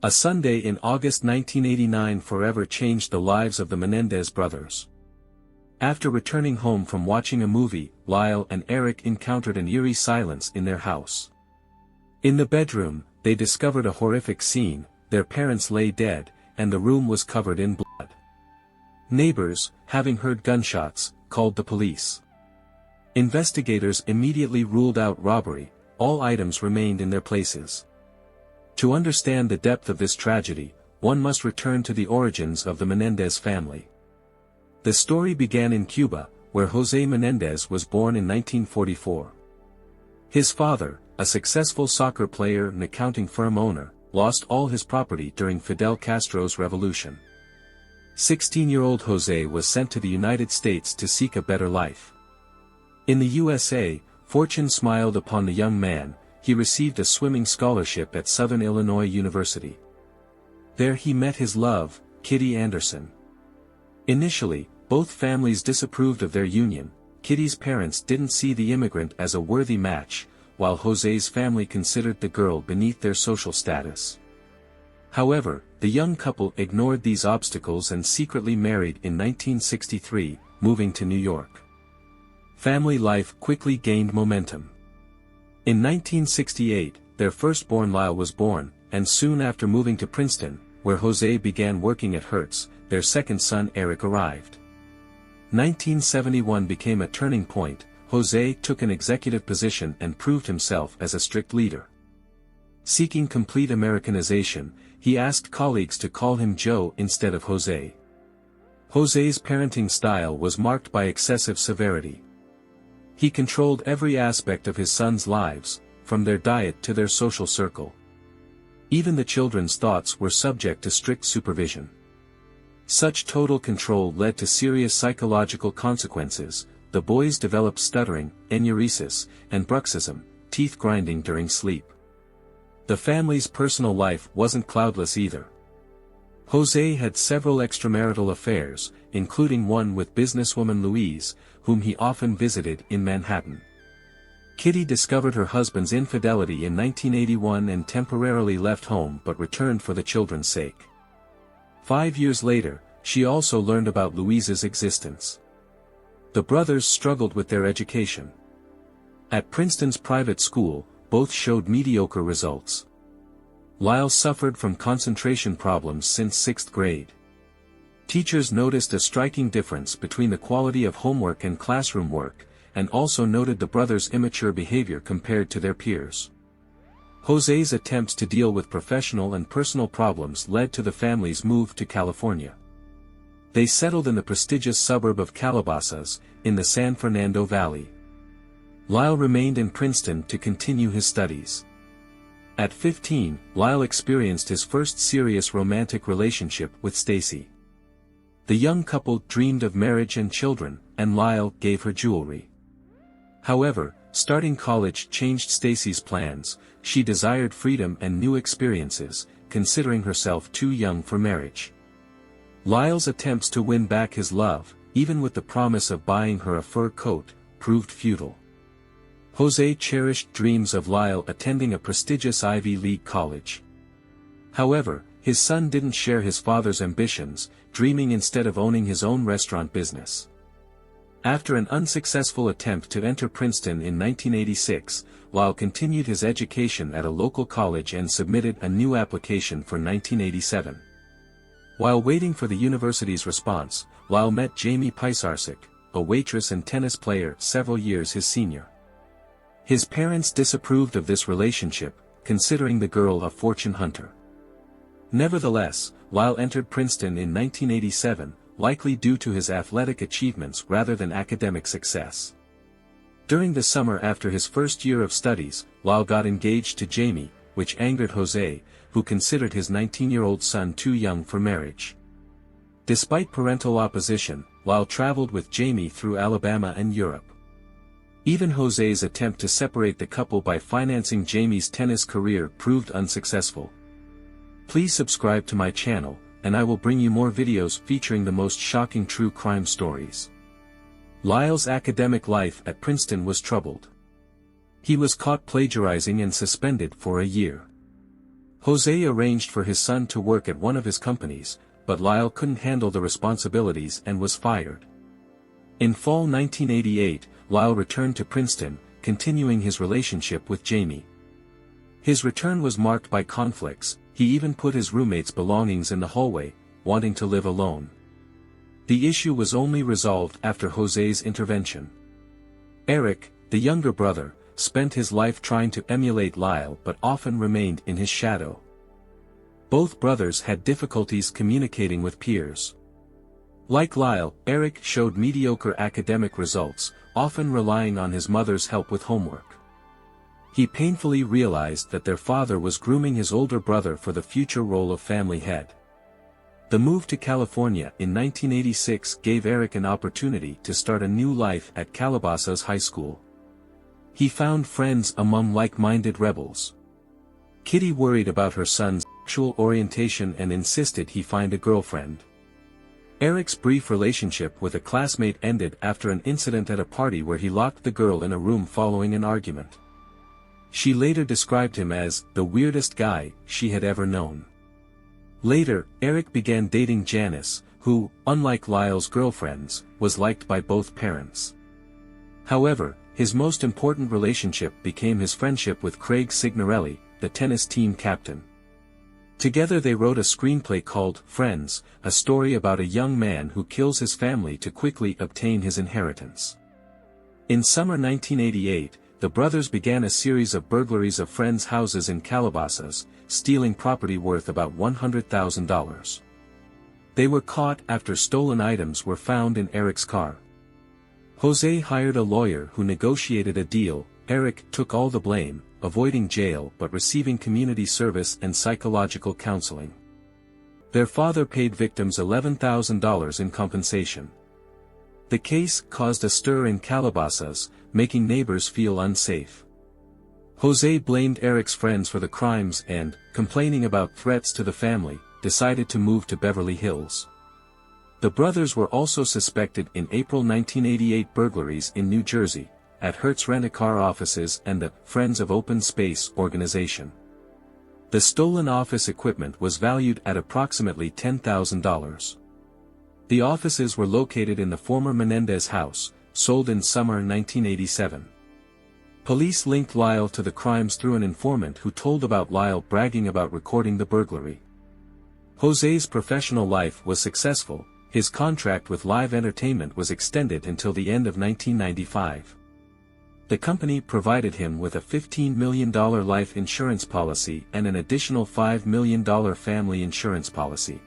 A Sunday in August 1989 forever changed the lives of the Menendez brothers. After returning home from watching a movie, Lyle and Erik encountered an eerie silence in their house. In the bedroom, they discovered a horrific scene: their parents lay dead, and the room was covered in blood. Neighbors, having heard gunshots, called the police. Investigators immediately ruled out robbery. All items remained in their places. To understand the depth of this tragedy, one must return to the origins of the Menendez family. The story began in Cuba, where José Menendez was born in 1944. His father, a successful soccer player and accounting firm owner, lost all his property during Fidel Castro's revolution. 16-year-old José was sent to the United States to seek a better life. In the USA, fortune smiled upon the young man. He received a swimming scholarship at Southern Illinois University. There he met his love, Kitty Anderson. Initially, both families disapproved of their union. Kitty's parents didn't see the immigrant as a worthy match, while José's family considered the girl beneath their social status. However, the young couple ignored these obstacles and secretly married in 1963, moving to New York. Family life quickly gained momentum. In 1968, their firstborn Lyle was born, and soon after moving to Princeton, where José began working at Hertz, their second son Erik arrived. 1971 became a turning point. José took an executive position and proved himself as a strict leader. Seeking complete Americanization, he asked colleagues to call him Joe instead of José. José's parenting style was marked by excessive severity. He controlled every aspect of his sons' lives, from their diet to their social circle. Even the children's thoughts were subject to strict supervision. Such total control led to serious psychological consequences. The boys developed stuttering, enuresis, and bruxism, teeth grinding during sleep. The family's personal life wasn't cloudless either. José had several extramarital affairs, including one with businesswoman Louise, whom he often visited in Manhattan. Kitty discovered her husband's infidelity in 1981 and temporarily left home but returned for the children's sake. 5 years later, she also learned about Louise's existence. The brothers struggled with their education. At Princeton's private school, both showed mediocre results. Lyle suffered from concentration problems since 6th grade. Teachers noticed a striking difference between the quality of homework and classroom work, and also noted the brothers' immature behavior compared to their peers. José's attempts to deal with professional and personal problems led to the family's move to California. They settled in the prestigious suburb of Calabasas, in the San Fernando Valley. Lyle remained in Princeton to continue his studies. At 15, Lyle experienced his first serious romantic relationship with Stacy. The young couple dreamed of marriage and children, and Lyle gave her jewelry. However, starting college changed Stacy's plans. She desired freedom and new experiences, considering herself too young for marriage. Lyle's attempts to win back his love, even with the promise of buying her a fur coat, proved futile. José cherished dreams of Lyle attending a prestigious Ivy League college. However, his son didn't share his father's ambitions, dreaming instead of owning his own restaurant business. After an unsuccessful attempt to enter Princeton in 1986, Lyle continued his education at a local college and submitted a new application for 1987. While waiting for the university's response, Lyle met Jamie Pisarcik, a waitress and tennis player several years his senior. His parents disapproved of this relationship, considering the girl a fortune hunter. Nevertheless, Lyle entered Princeton in 1987, likely due to his athletic achievements rather than academic success. During the summer after his first year of studies, Lyle got engaged to Jamie, which angered José, who considered his 19-year-old son too young for marriage. Despite parental opposition, Lyle traveled with Jamie through Alabama and Europe. Even José's attempt to separate the couple by financing Jamie's tennis career proved unsuccessful. Please subscribe to my channel, and I will bring you more videos featuring the most shocking true crime stories. Lyle's academic life at Princeton was troubled. He was caught plagiarizing and suspended for a year. Jose arranged for his son to work at one of his companies, but Lyle couldn't handle the responsibilities and was fired. In fall 1988, Lyle returned to Princeton, continuing his relationship with Jamie. His return was marked by conflicts. He even put his roommate's belongings in the hallway, wanting to live alone. The issue was only resolved after Jose's intervention. Erik, the younger brother, spent his life trying to emulate Lyle but often remained in his shadow. Both brothers had difficulties communicating with peers. Like Lyle, Erik showed mediocre academic results, often relying on his mother's help with homework. He painfully realized that their father was grooming his older brother for the future role of family head. The move to California in 1986 gave Erik an opportunity to start a new life at Calabasas High School. He found friends among like-minded rebels. Kitty worried about her son's sexual orientation and insisted he find a girlfriend. Erik's brief relationship with a classmate ended after an incident at a party where he locked the girl in a room following an argument. She later described him as the weirdest guy she had ever known. Later, Erik began dating Janice, who, unlike Lyle's girlfriends, was liked by both parents. However, his most important relationship became his friendship with Craig Signorelli, the tennis team captain. Together they wrote a screenplay called Friends, a story about a young man who kills his family to quickly obtain his inheritance. In summer 1988, the brothers began a series of burglaries of friends' houses in Calabasas, stealing property worth about $100,000. They were caught after stolen items were found in Erik's car. Jose hired a lawyer who negotiated a deal. Erik took all the blame, avoiding jail but receiving community service and psychological counseling. Their father paid victims $11,000 in compensation. The case caused a stir in Calabasas, making neighbors feel unsafe. Jose blamed Erik's friends for the crimes and, complaining about threats to the family, decided to move to Beverly Hills. The brothers were also suspected in April 1988 burglaries in New Jersey, at Hertz Rent-A-Car offices and the Friends of Open Space organization. The stolen office equipment was valued at approximately $10,000. The offices were located in the former Menendez house, sold in summer 1987. Police linked Lyle to the crimes through an informant who told about Lyle bragging about recording the burglary. Jose's professional life was successful. His contract with Live Entertainment was extended until the end of 1995. The company provided him with a $15 million life insurance policy and an additional $5 million family insurance policy.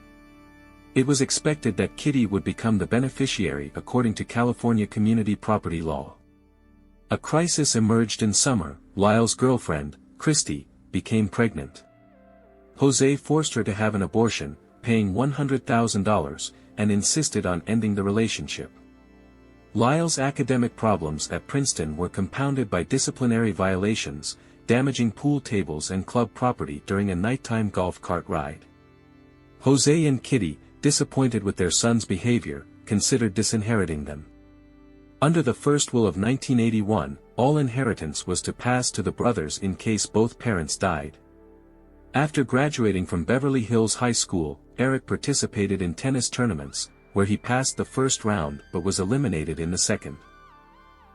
It was expected that Kitty would become the beneficiary according to California community property law. A crisis emerged in summer. Lyle's girlfriend, Christy, became pregnant. Jose forced her to have an abortion, paying $100,000, and insisted on ending the relationship. Lyle's academic problems at Princeton were compounded by disciplinary violations, damaging pool tables and club property during a nighttime golf cart ride. Jose and Kitty, disappointed with their son's behavior, considered disinheriting them. Under the first will of 1981, all inheritance was to pass to the brothers in case both parents died. After graduating from Beverly Hills High School, Erik participated in tennis tournaments, where he passed the first round but was eliminated in the second.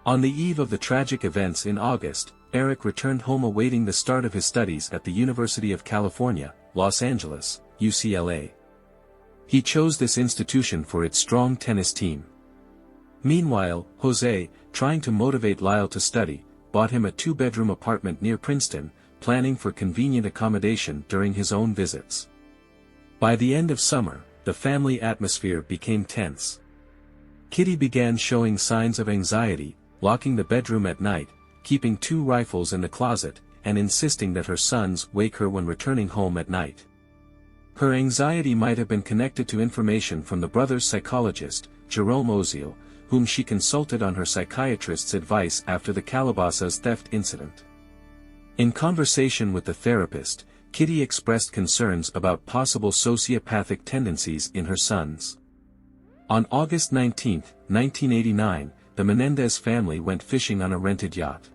On the eve of the tragic events in August, Erik returned home awaiting the start of his studies at the University of California, Los Angeles, UCLA. He chose this institution for its strong tennis team. Meanwhile, Jose, trying to motivate Lyle to study, bought him a two-bedroom apartment near Princeton, planning for convenient accommodation during his own visits. By the end of summer, the family atmosphere became tense. Kitty began showing signs of anxiety, locking the bedroom at night, keeping 2 rifles in the closet, and insisting that her sons wake her when returning home at night. Her anxiety might have been connected to information from the brothers' psychologist, Jerome Oziel, whom she consulted on her psychiatrist's advice after the Calabasas theft incident. In conversation with the therapist, Kitty expressed concerns about possible sociopathic tendencies in her sons. On August 19, 1989, the Menendez family went fishing on a rented yacht.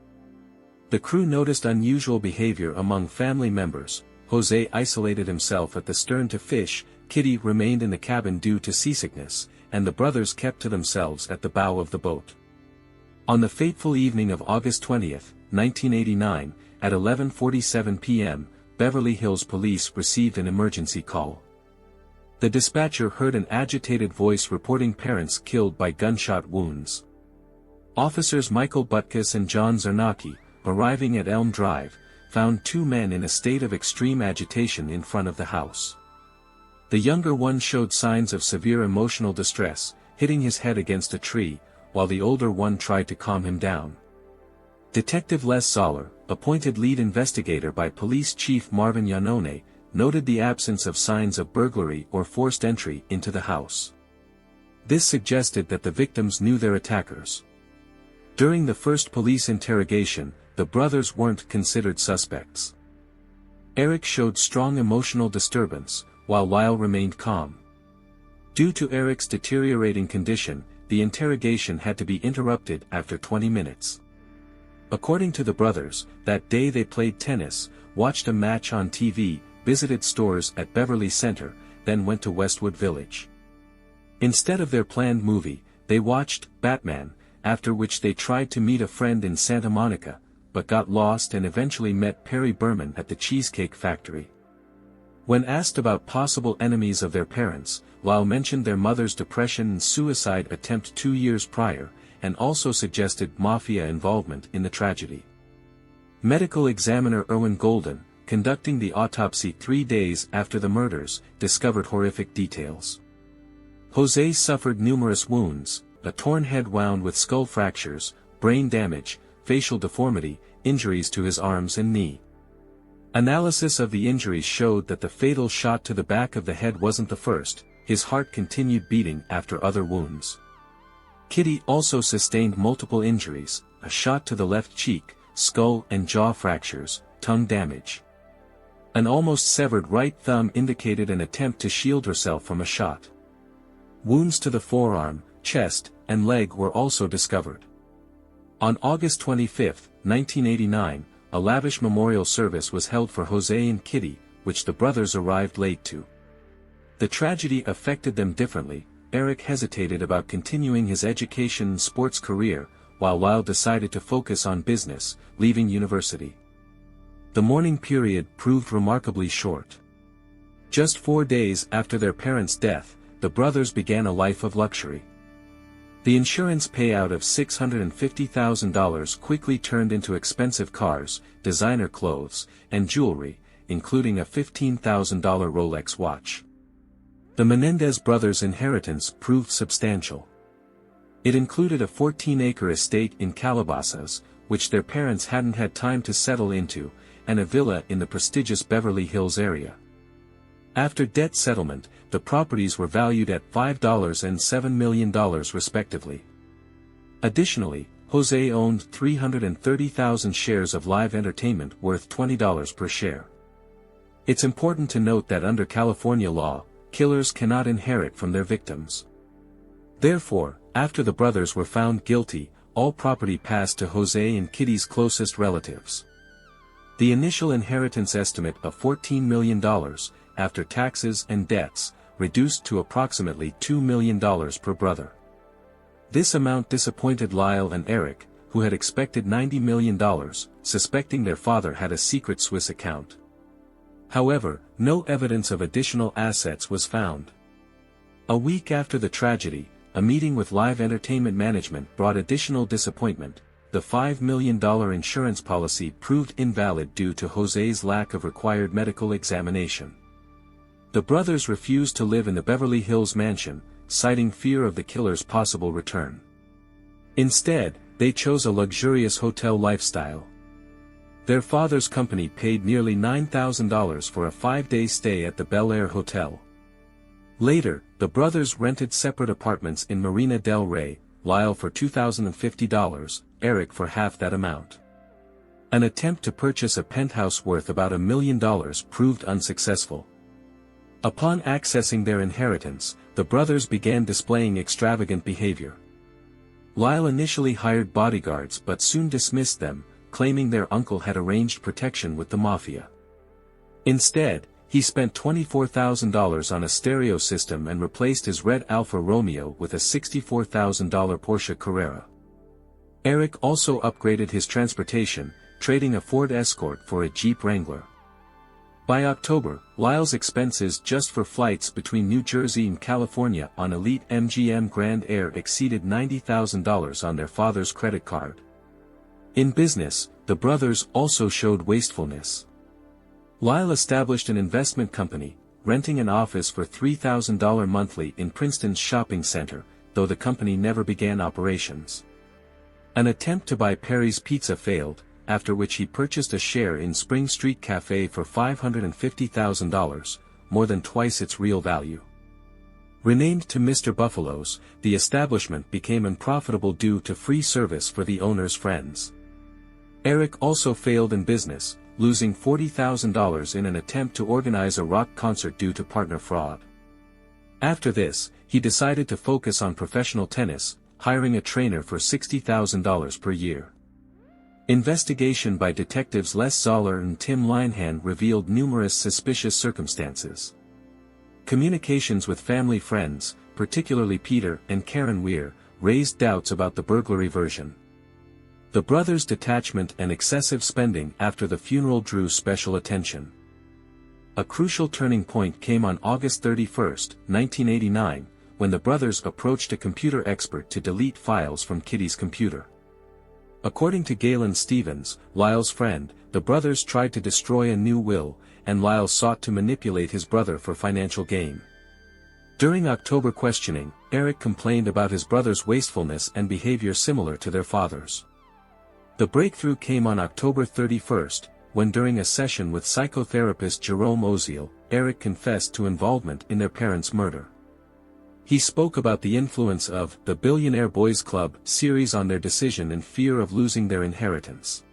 The crew noticed unusual behavior among family members. Jose isolated himself at the stern to fish, Kitty remained in the cabin due to seasickness, and the brothers kept to themselves at the bow of the boat. On the fateful evening of August 20, 1989, at 11:47 p.m., Beverly Hills police received an emergency call. The dispatcher heard an agitated voice reporting parents killed by gunshot wounds. Officers Michael Butkus and John Zarnacki, arriving at Elm Drive, found two men in a state of extreme agitation in front of the house. The younger one showed signs of severe emotional distress, hitting his head against a tree, while the older one tried to calm him down. Detective Les Zoller, appointed lead investigator by Police Chief Marvin Iannone, noted the absence of signs of burglary or forced entry into the house. This suggested that the victims knew their attackers. During the first police interrogation, the brothers weren't considered suspects. Erik showed strong emotional disturbance, while Lyle remained calm. Due to Erik's deteriorating condition, the interrogation had to be interrupted after 20 minutes. According to the brothers, that day they played tennis, watched a match on TV, visited stores at Beverly Center, then went to Westwood Village. Instead of their planned movie, they watched Batman, after which they tried to meet a friend in Santa Monica, but got lost and eventually met Perry Berman at the Cheesecake Factory. When asked about possible enemies of their parents, Lyle mentioned their mother's depression and suicide attempt 2 years prior, and also suggested mafia involvement in the tragedy. Medical examiner Erwin Golden, conducting the autopsy 3 days after the murders, discovered horrific details. Jose suffered numerous wounds, a torn head wound with skull fractures, brain damage, facial deformity, injuries to his arms and knee. Analysis of the injuries showed that the fatal shot to the back of the head wasn't the first. His heart continued beating after other wounds. Kitty also sustained multiple injuries, a shot to the left cheek, skull and jaw fractures, tongue damage. An almost severed right thumb indicated an attempt to shield herself from a shot. Wounds to the forearm, chest, and leg were also discovered. On August 25, 1989, a lavish memorial service was held for Jose and Kitty, which the brothers arrived late to. The tragedy affected them differently. Erik hesitated about continuing his education and sports career, while Lyle decided to focus on business, leaving university. The mourning period proved remarkably short. Just 4 days after their parents' death, the brothers began a life of luxury. The insurance payout of $650,000 quickly turned into expensive cars, designer clothes, and jewelry, including a $15,000 Rolex watch. The Menendez brothers' inheritance proved substantial. It included a 14-acre estate in Calabasas, which their parents hadn't had time to settle into, and a villa in the prestigious Beverly Hills area. After debt settlement, the properties were valued at $5 and $7 million respectively. Additionally, Jose owned 330,000 shares of live entertainment worth $20 per share. It's important to note that under California law, killers cannot inherit from their victims. Therefore, after the brothers were found guilty, all property passed to Jose and Kitty's closest relatives. The initial inheritance estimate of $14 million, after taxes and debts, reduced to approximately $2 million per brother. This amount disappointed Lyle and Erik, who had expected $90 million, suspecting their father had a secret Swiss account. However, no evidence of additional assets was found. A week after the tragedy, a meeting with Live Entertainment Management brought additional disappointment. The $5 million insurance policy proved invalid due to Jose's lack of required medical examination. The brothers refused to live in the Beverly Hills mansion, citing fear of the killer's possible return. Instead, they chose a luxurious hotel lifestyle. Their father's company paid nearly $9,000 for a 5-day stay at the Bel Air Hotel. Later, the brothers rented separate apartments in Marina del Rey, Lyle for $2,050, Erik for half that amount. An attempt to purchase a penthouse worth about $1 million proved unsuccessful. Upon accessing their inheritance, the brothers began displaying extravagant behavior. Lyle initially hired bodyguards but soon dismissed them, claiming their uncle had arranged protection with the mafia. Instead, he spent $24,000 on a stereo system and replaced his red Alfa Romeo with a $64,000 Porsche Carrera. Erik also upgraded his transportation, trading a Ford Escort for a Jeep Wrangler. By October, Lyle's expenses just for flights between New Jersey and California on elite MGM Grand Air exceeded $90,000 on their father's credit card. In business, the brothers also showed wastefulness. Lyle established an investment company, renting an office for $3,000 monthly in Princeton's shopping center, though the company never began operations. An attempt to buy Perry's Pizza failed, after which he purchased a share in Spring Street Cafe for $550,000, more than twice its real value. Renamed to Mr. Buffalo's, the establishment became unprofitable due to free service for the owner's friends. Erik also failed in business, losing $40,000 in an attempt to organize a rock concert due to partner fraud. After this, he decided to focus on professional tennis, hiring a trainer for $60,000 per year. Investigation by detectives Les Zoller and Tim Linehan revealed numerous suspicious circumstances. Communications with family friends, particularly Peter and Karen Weir, raised doubts about the burglary version. The brothers' detachment and excessive spending after the funeral drew special attention. A crucial turning point came on August 31, 1989, when the brothers approached a computer expert to delete files from Kitty's computer. According to Galen Stevens, Lyle's friend, the brothers tried to destroy a new will, and Lyle sought to manipulate his brother for financial gain. During October questioning, Erik complained about his brother's wastefulness and behavior similar to their father's. The breakthrough came on October 31, when during a session with psychotherapist Jerome Oziel, Erik confessed to involvement in their parents' murder. He spoke about the influence of the Billionaire Boys Club series on their decision and fear of losing their inheritance.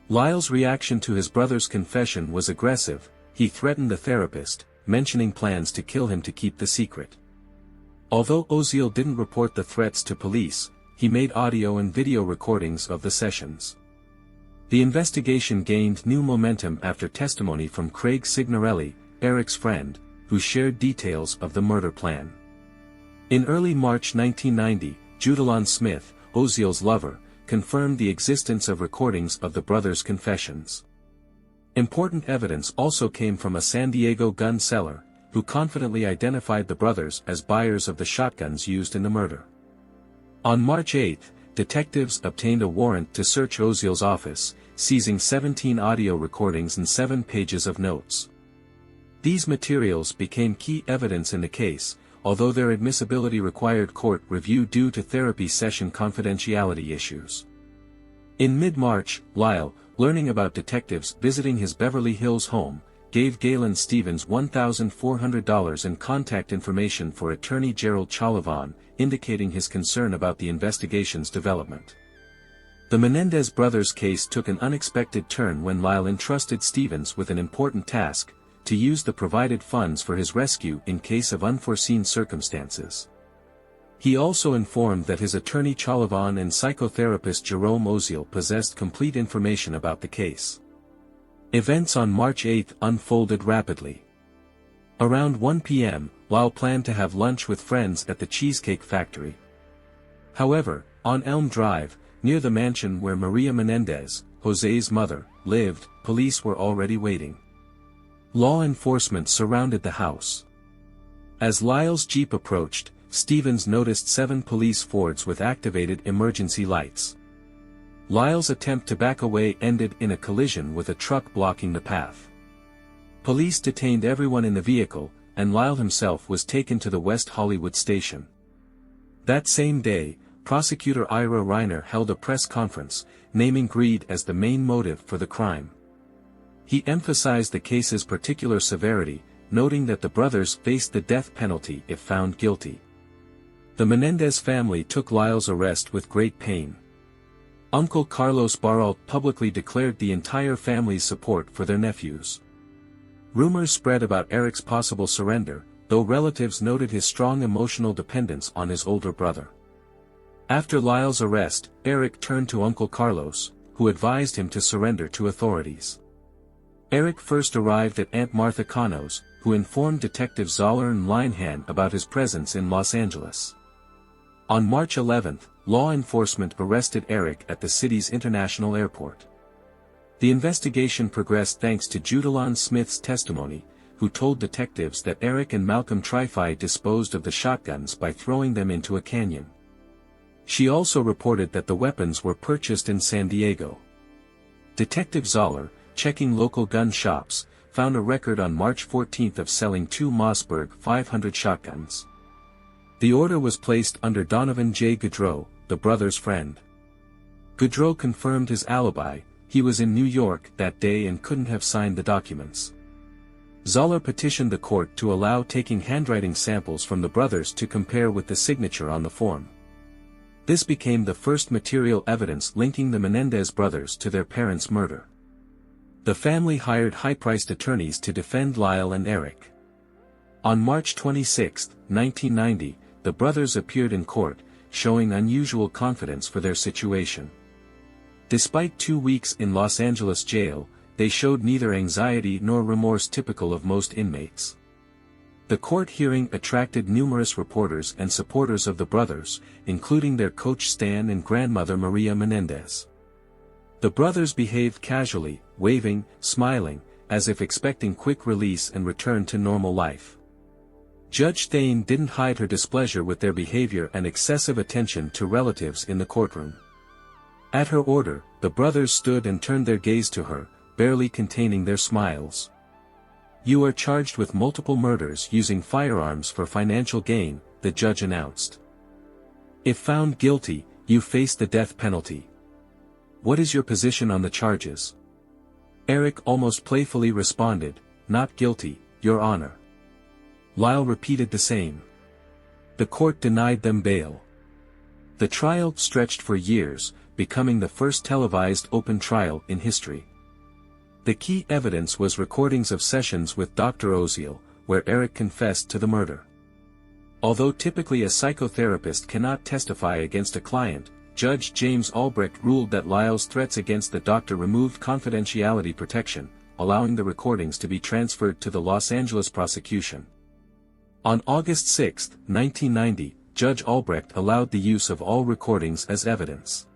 Lyle's reaction to his brother's confession was aggressive. He threatened the therapist, mentioning plans to kill him to keep the secret. Although Oziel didn't report the threats to police, he made audio and video recordings of the sessions. The investigation gained new momentum after testimony from Craig Signorelli, Erik's friend, who shared details of the murder plan. In early March 1990, Judalon Smith, Oziel's lover, confirmed the existence of recordings of the brothers' confessions. Important evidence also came from a San Diego gun seller, who confidently identified the brothers as buyers of the shotguns used in the murder. On March 8, detectives obtained a warrant to search Oziel's office, seizing 17 audio recordings and 7 pages of notes. These materials became key evidence in the case, although their admissibility required court review due to therapy session confidentiality issues. In mid-March, Lyle, learning about detectives visiting his Beverly Hills home, gave Galen Stevens $1,400 in contact information for attorney Gerald Chalavan, indicating his concern about the investigation's development. The Menendez brothers' case took an unexpected turn when Lyle entrusted Stevens with an important task: to use the provided funds for his rescue in case of unforeseen circumstances. He also informed that his attorney Chalavan and psychotherapist Jerome Oziel possessed complete information about the case. Events on March 8 unfolded rapidly. Around 1 p.m., Lyle planned to have lunch with friends at the Cheesecake Factory. However, on Elm Drive, near the mansion where Maria Menendez, Jose's mother, lived, police were already waiting. Law enforcement surrounded the house. As Lyle's Jeep approached, Stevens noticed 7 police Fords with activated emergency lights. Lyle's attempt to back away ended in a collision with a truck blocking the path. Police detained everyone in the vehicle, and Lyle himself was taken to the West Hollywood station. That same day, prosecutor Ira Reiner held a press conference, naming greed as the main motive for the crime. He emphasized the case's particular severity, noting that the brothers faced the death penalty if found guilty. The Menendez family took Lyle's arrest with great pain. Uncle Carlos Baralt publicly declared the entire family's support for their nephews. Rumors spread about Erik's possible surrender, though relatives noted his strong emotional dependence on his older brother. After Lyle's arrest, Erik turned to Uncle Carlos, who advised him to surrender to authorities. Erik first arrived at Aunt Martha Cano's, who informed detectives Zoller and Linehan about his presence in Los Angeles. On March 11, law enforcement arrested Erik at the city's international airport. The investigation progressed thanks to Judalon Smith's testimony, who told detectives that Erik and Malcolm Trifai disposed of the shotguns by throwing them into a canyon. She also reported that the weapons were purchased in San Diego. Detective Zoller, checking local gun shops, found a record on March 14 of selling 2 Mossberg 500 shotguns. The order was placed under Donovan J. Gaudreau, the brother's friend. Gaudreau confirmed his alibi. He was in New York that day and couldn't have signed the documents. Zoller petitioned the court to allow taking handwriting samples from the brothers to compare with the signature on the form. This became the first material evidence linking the Menendez brothers to their parents' murder. The family hired high-priced attorneys to defend Lyle and Erik. On March 26, 1990, the brothers appeared in court, showing unusual confidence for their situation. Despite 2 weeks in Los Angeles jail, they showed neither anxiety nor remorse typical of most inmates. The court hearing attracted numerous reporters and supporters of the brothers, including their coach Stan and grandmother Maria Menendez. The brothers behaved casually, waving, smiling, as if expecting quick release and return to normal life. Judge Thane didn't hide her displeasure with their behavior and excessive attention to relatives in the courtroom. At her order, the brothers stood and turned their gaze to her, barely containing their smiles. "You are charged with multiple murders using firearms for financial gain," the judge announced. "If found guilty, you face the death penalty. What is your position on the charges?" Erik almost playfully responded, "Not guilty, Your Honor." Lyle repeated the same. The court denied them bail. The trial stretched for years, becoming the first televised open trial in history. The key evidence was recordings of sessions with Dr. Oziel, where Erik confessed to the murder. Although typically a psychotherapist cannot testify against a client, Judge James Albrecht ruled that Lyle's threats against the doctor removed confidentiality protection, allowing the recordings to be transferred to the Los Angeles prosecution. On August 6, 1990, Judge Albrecht allowed the use of all recordings as evidence.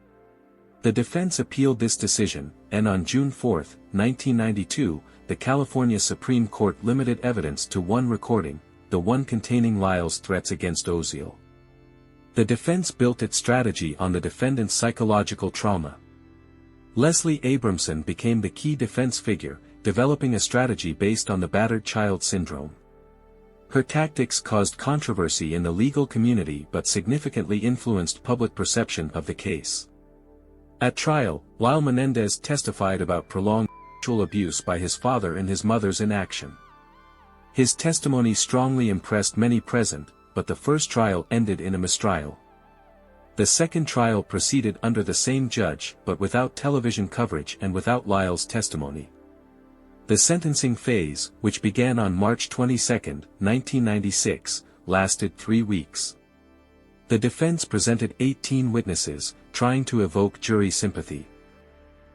The defense appealed this decision, and on June 4, 1992, the California Supreme Court limited evidence to one recording, the one containing Lyle's threats against Oziel. The defense built its strategy on the defendant's psychological trauma. Leslie Abramson became the key defense figure, developing a strategy based on the battered child syndrome. Her tactics caused controversy in the legal community but significantly influenced public perception of the case. At trial, Lyle Menendez testified about prolonged sexual abuse by his father and his mother's inaction. His testimony strongly impressed many present, but the first trial ended in a mistrial. The second trial proceeded under the same judge but without television coverage and without Lyle's testimony. The sentencing phase, which began on March 22, 1996, lasted 3 weeks. The defense presented 18 witnesses, trying to evoke jury sympathy.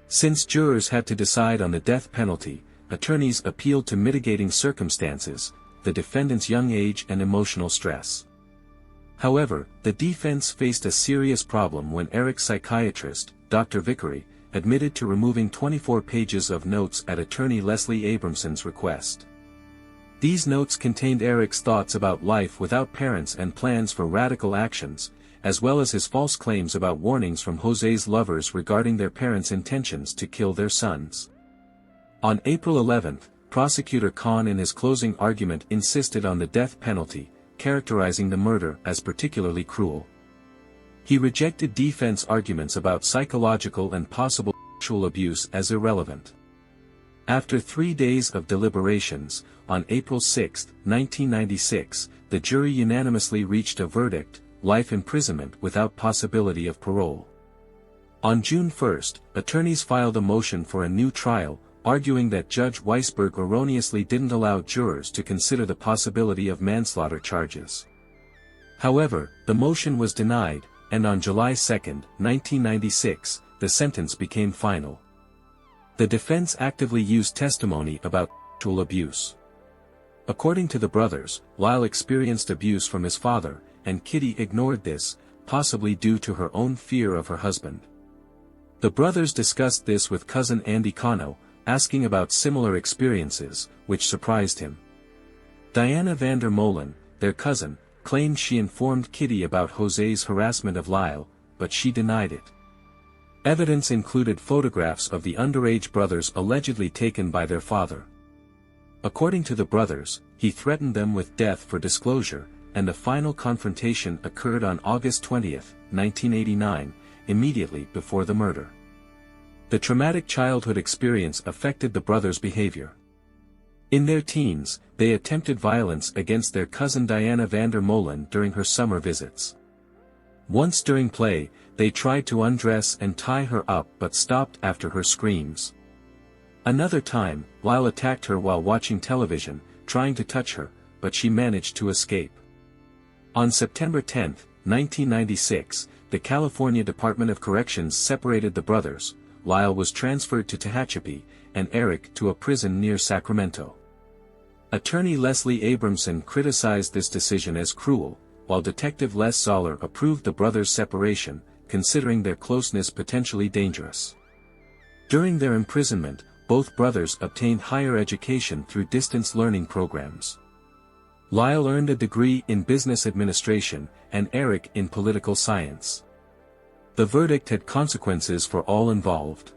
Since jurors had to decide on the death penalty, attorneys appealed to mitigating circumstances, the defendant's young age and emotional stress. However, the defense faced a serious problem when Erik's psychiatrist, Dr. Vickery, admitted to removing 24 pages of notes at attorney Leslie Abramson's request. These notes contained Erik's thoughts about life without parents and plans for radical actions, as well as his false claims about warnings from Jose's lovers regarding their parents' intentions to kill their sons. On April 11, Prosecutor Kahn in his closing argument insisted on the death penalty, characterizing the murder as particularly cruel. He rejected defense arguments about psychological and possible sexual abuse as irrelevant. After 3 days of deliberations, on April 6, 1996, the jury unanimously reached a verdict: life imprisonment without possibility of parole. On June 1, attorneys filed a motion for a new trial, arguing that Judge Weisberg erroneously didn't allow jurors to consider the possibility of manslaughter charges. However, the motion was denied, and on July 2, 1996, the sentence became final. The defense actively used testimony about sexual abuse. According to the brothers, Lyle experienced abuse from his father, and Kitty ignored this, possibly due to her own fear of her husband. The brothers discussed this with cousin Andy Cano, asking about similar experiences, which surprised him. Diana Vander Molen, their cousin, claimed she informed Kitty about Jose's harassment of Lyle, but she denied it. Evidence included photographs of the underage brothers allegedly taken by their father. According to the brothers, he threatened them with death for disclosure, and a final confrontation occurred on August 20, 1989, immediately before the murder. The traumatic childhood experience affected the brothers' behavior. In their teens, they attempted violence against their cousin Diana Vander Molen during her summer visits. Once during play, they tried to undress and tie her up but stopped after her screams. Another time, Lyle attacked her while watching television, trying to touch her, but she managed to escape. On September 10, 1996, the California Department of Corrections separated the brothers. Lyle was transferred to Tehachapi, and Erik to a prison near Sacramento. Attorney Leslie Abramson criticized this decision as cruel, while Detective Les Zoller approved the brothers' separation, considering their closeness potentially dangerous. During their imprisonment, both brothers obtained higher education through distance learning programs. Lyle earned a degree in business administration, and Erik in political science. The verdict had consequences for all involved.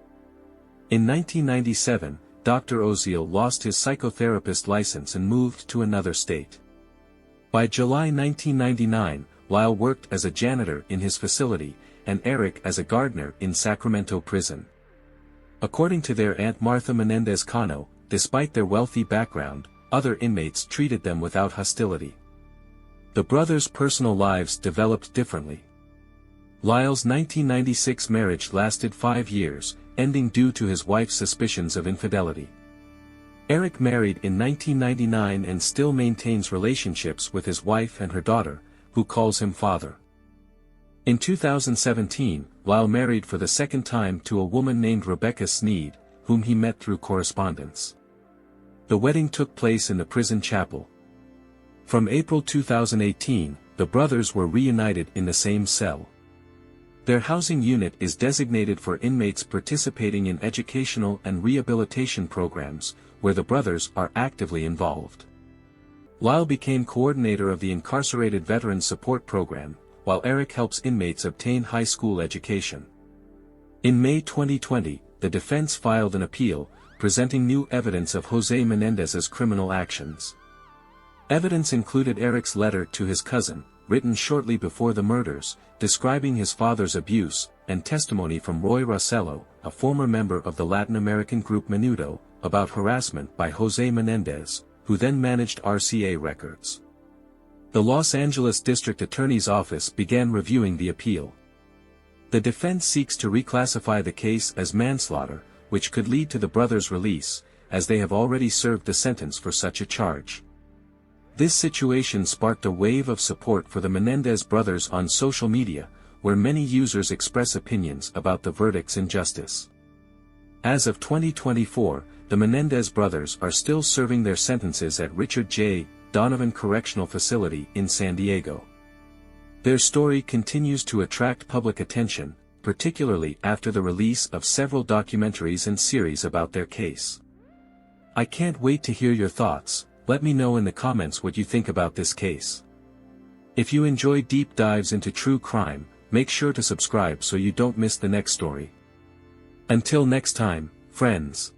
In 1997, Dr. Oziel lost his psychotherapist license and moved to another state. By July 1999, Lyle worked as a janitor in his facility, and Erik as a gardener in Sacramento prison. According to their aunt Martha Menendez Cano, despite their wealthy background, other inmates treated them without hostility. The brothers' personal lives developed differently. Lyle's 1996 marriage lasted 5 years, ending due to his wife's suspicions of infidelity. Erik married in 1999 and still maintains relationships with his wife and her daughter, who calls him father. In 2017, Lyle married for the second time to a woman named Rebecca Sneed, whom he met through correspondence. The wedding took place in the prison chapel. From April 2018, the brothers were reunited in the same cell. Their housing unit is designated for inmates participating in educational and rehabilitation programs, where the brothers are actively involved. Lyle became coordinator of the Incarcerated Veterans Support Program, while Erik helps inmates obtain high school education. In May 2020, the defense filed an appeal, presenting new evidence of Jose Menendez's criminal actions. Evidence included Erik's letter to his cousin, written shortly before the murders, describing his father's abuse, and testimony from Roy Rosello, a former member of the Latin American group Menudo, about harassment by Jose Menendez, who then managed RCA Records. The Los Angeles District Attorney's Office began reviewing the appeal. The defense seeks to reclassify the case as manslaughter, which could lead to the brothers' release, as they have already served the sentence for such a charge. This situation sparked a wave of support for the Menendez brothers on social media, where many users express opinions about the verdict's injustice. As of 2024, the Menendez brothers are still serving their sentences at Richard J. Donovan Correctional Facility in San Diego. Their story continues to attract public attention, particularly after the release of several documentaries and series about their case. I can't wait to hear your thoughts. Let me know in the comments what you think about this case. If you enjoy deep dives into true crime, make sure to subscribe so you don't miss the next story. Until next time, friends.